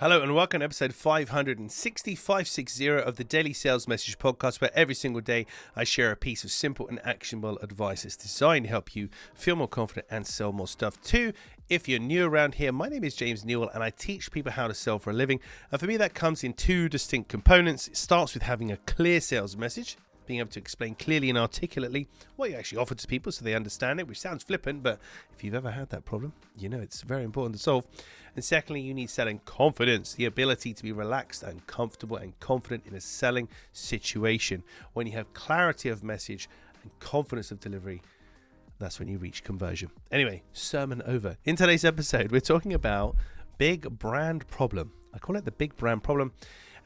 Hello and welcome to episode 560 of the Daily Sales Message podcast, where every single day I share a piece of simple and actionable advice that's designed to help you feel more confident and sell more stuff too. If you're new around here, my name is James Newell and I teach people how to sell for a living. And for me, that comes in two distinct components. It starts with having a clear sales message, being able to explain clearly and articulately what you actually offer to people so they understand it, which sounds flippant, but if you've ever had that problem, you know it's very important to solve. And secondly, you need selling confidence, the ability to be relaxed and comfortable and confident in a selling situation. When you have clarity of message and confidence of delivery, that's when you reach conversion. Anyway, sermon over. In today's episode, we're talking about big brand problem. I call it the big brand problem.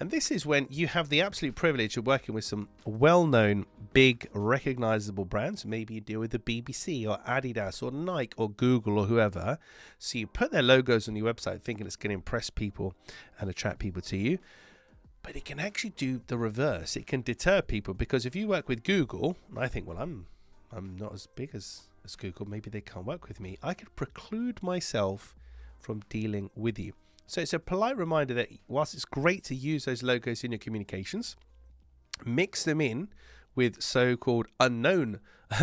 And this is when you have the absolute privilege of working with some well-known, big, recognizable brands. Maybe you deal with the BBC or Adidas or Nike or Google or whoever. So you put their logos on your website thinking it's going to impress people and attract people to you. But it can actually do the reverse. It can deter people, because if you work with Google, and I think, well, I'm not as big as Google. Maybe they can't work with me. I could preclude myself from dealing with you. So it's a polite reminder that whilst it's great to use those logos in your communications, mix them in with so-called unknown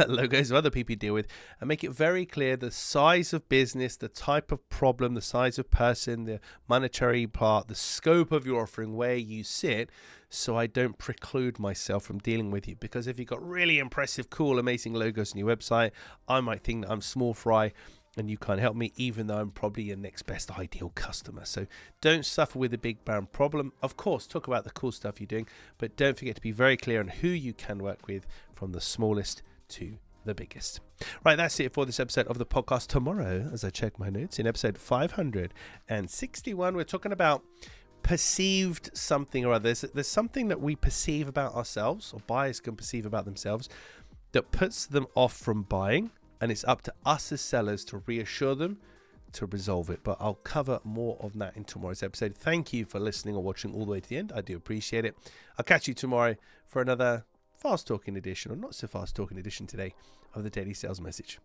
logos of other people you deal with, and make it very clear the size of business, the type of problem, the size of person, the monetary part, the scope of your offering, where you sit, so I don't preclude myself from dealing with you. Because if you've got really impressive, cool, amazing logos on your website, I might think that I'm small fry and you can't help me, even though I'm probably your next best ideal customer. So don't suffer with the big brand problem. Of course, talk about the cool stuff you're doing, but don't forget to be very clear on who you can work with, from the smallest to the biggest. Right, that's it for this episode of the podcast. Tomorrow, as I check my notes, in episode 561, we're talking about perceived something or other. There's something that we perceive about ourselves, or buyers can perceive about themselves, that puts them off from buying. And it's up to us as sellers to reassure them to resolve it. But I'll cover more of that in tomorrow's episode. Thank you for listening or watching all the way to the end. I do appreciate it. I'll catch you tomorrow for another fast talking edition, or not so fast talking edition today, of the Daily Sales Message.